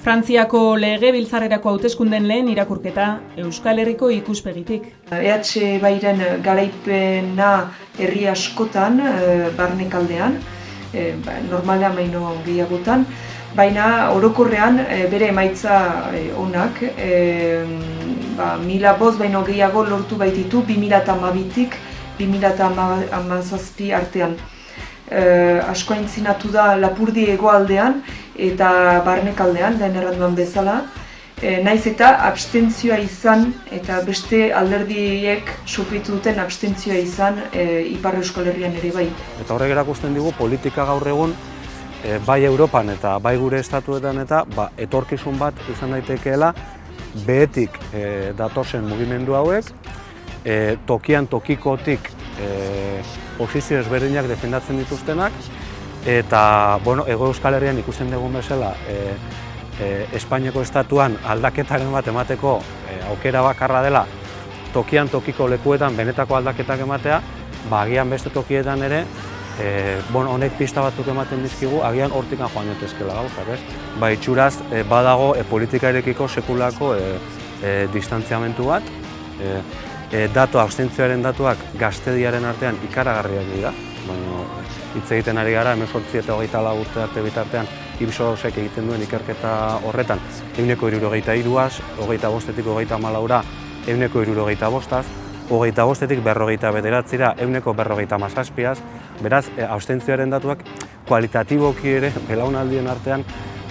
Frantziako legebiltzarrerako hauteskundeen lehen irakurketa Euskal Herriko ikuspegitik. EH Bairen garaipena herri askotan, barnekaldean, normalean baino gehiagotan, baina orokorrean bere emaitza onak, 1000 baino gehiago lortu baititu 2012-tik 2017 artean. Asko aintzinatu da Lapurdi hegoaldean eta barnekaldean, lehen erranduan bezala, naiz eta abstentzioa izan eta beste alderdiek sufritu duten abstentzioa izan Ipar Euskal Herrian ere bai. Eta horrek erakusten digu politika gaur egun bai Europan eta bai gure estatuetan eta etorkizun bat izan daitekeela behetik datozen mugimendu hauek, tokian tokikotik posizio ezberdinak defendatzen dituztenak, eta Hego Euskal Herrian ikusten dugun bezala Espainiako estatuan aldaketaren bat emateko aukera bakarra dela tokian tokiko lekuetan benetako aldaketak ematea, agian beste tokietan ere honek pista batzuk ematen dizkigu, agian hortikan joan daitezkeela gauzak, ez? Itxuraz badago politikarekiko sekulako distantziamentu bat, abstentzioaren datuak gaztediaren artean ikaragarriak dira, hitz egiten ari gara, 18 eta 24 urte arte bitartean Ipsosek egiten duen ikerketa horretan, 73az, 25-etik 34ra, 75-az, 25-etik 59-ra, 157az, beraz, abstentzioaren datuak kualitatiboki ere belaunaldien artean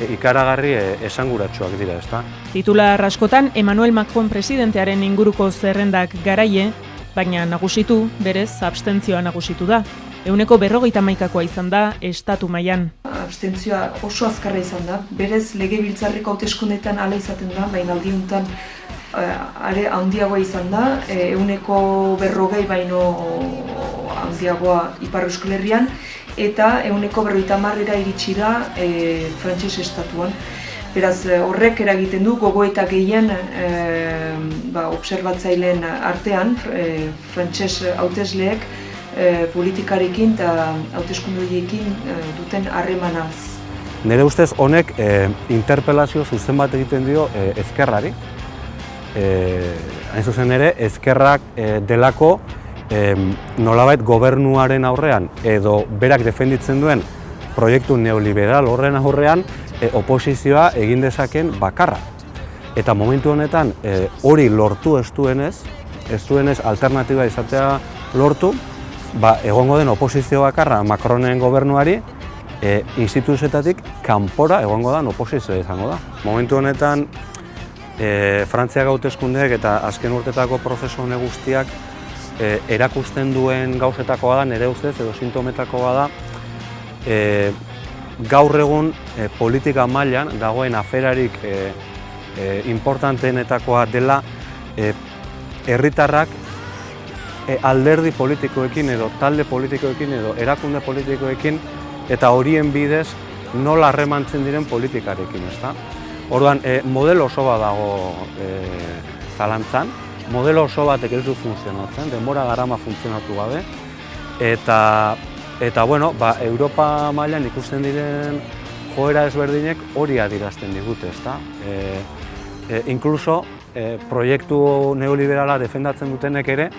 ikaragarri esanguratsuak dira, ezta? Titular askotan Emmanuel Macron presidentearen inguruko zerrendak garaie, baina nagusitu, berez, abstentzioa nagusitu da. 51%koa izan da estatu mailan. Abstentzioa oso azkarra izan da, berez legebiltzarreko hauteskundeetan hala izaten da, baina aldi honetan are handiagoa izan da, 140 baino handiagoa Ipar Euskal Herrian, eta 150ra iritsi da frantses estatuan. Beraz, horrek eragiten du gogoeta gehien obserbatzaileen artean, frantses hautesleek politikarekin eta hauteskundeekin duten harremanaz. Nire ustez honek interpelazio zuzen bat egiten dio ezkerrari. Hain zuzen ere, ezkerrak delako nolabait gobernuaren aurrean edo berak defenditzen duen proiektu neoliberal horren aurrean oposizioa egin dezaken bakarra. Eta momentu honetan hori lortu ez duenez alternatiba izatea lortu, egongo den oposizio bakarra Macronen gobernuari instituzioetatik kanpora egongo den oposizioa izango da. Momentu honetan Frantziak hauteskundeek eta azken urtetako prozesu hone guztiak erakusten duen gauzetakoa da, nire ustez edo sintometakoa da, gaur egun politika mailan dagoen aferarik importanteenetakoa dela herritarrak alderdi politikoekin edo talde politikoekin edo erakunde politikoekin eta horien bidez nola harremantzen diren politikarekin, ezta? Orduan, modelo oso bat dago zalantzan, modelo oso batek ez du funtzionatzen, denbora garama funtzionatu gabe, eta Europa mailan ikusten diren joera ezberdinek hori adierazten digute, ezta? Inkluso, proiektu neoliberala defendatzen dutenek ere,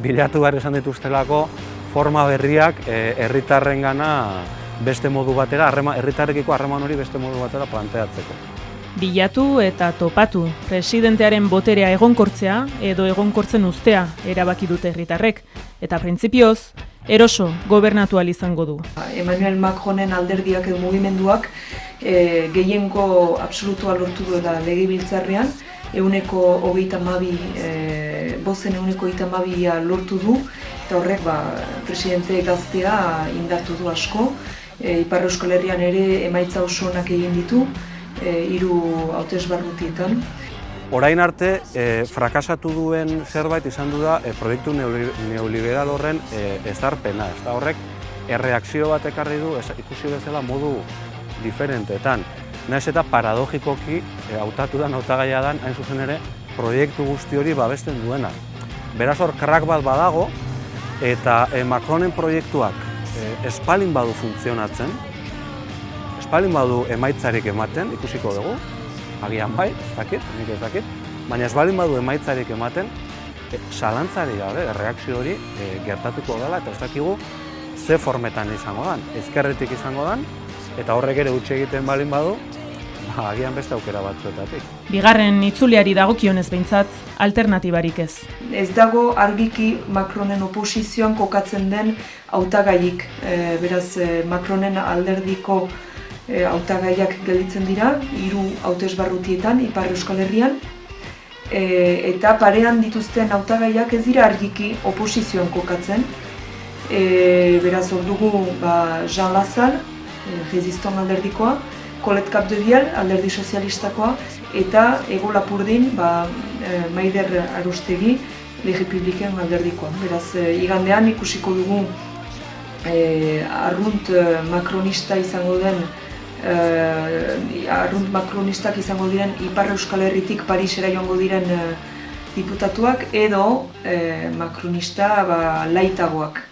bilatu behar esan dituztelako forma berriak herritarrengana beste modu batera, herritarrekiko harreman hori beste modu batera planteatzeko. Bilatu eta topatu, presidentearen boterea egonkortzea edo egonkortzen uztea erabaki dute herritarrek, eta printzipioz, eroso gobernatu ahal izango du. Emmanuel Macronen alderdiak edo mugimenduak gehiengo absolutua lortu duela legebiltzarrean, 132 lortu du, eta horrek presidente gaztea indartu du asko. Ipar Euskal Herrian ere emaitza oso onak egin ditu, 3 hautesbarrutietan. Orain arte, frakasatu duen zerbait izan du da proiektu neoliberal horren ezarpena. Horrek erreakzio bat ekarri du, ikusi bezala modu diferentetan. Naiz eta paradogikoki hautatu den hautagaia dan, hain zuzen ere, proiektu guzti hori babesten duena. Beraz hor, krak bat badago, eta Macronen proiektuak espalin badu funtzionatzen, espalin badu emaitzarik ematen, ikusiko dugu, agian bai, nik ez dakit, baina espalin badu emaitzarik ematen, zalantzari gabe, erreakzio hori gertatuko dela, eta ez dakigu ze formetan izango dan, ezkerretik izango dan, eta horrek ere utzi egiten balin badu, agian beste aukera batzuetatik. Bigarren itzuliari dagokionez behintzat, alternatibarik ez. Ez dago argiki Macronen oposizioan kokatzen den hautagaiik. Beraz, Macronen alderdiko hautagaiak gelditzen dira, 3 hautesbarrutietan, Ipar Euskal Herrian, eta parean dituzten hautagaiak ez dira argiki oposizioan kokatzen. Beraz, hor dugu Jean Lassalle, Resistant alderdikoa, Colette Capdevielle, alderdi sozialistakoa, eta Ego Lapurdin, Maider Arostegi, Les Républicains alderdikoa. Beraz, igandean ikusiko dugu arrunt makronistak izango diren Ipar Euskal Herritik Parisera joango diren diputatuak, edo makronista laitagoak.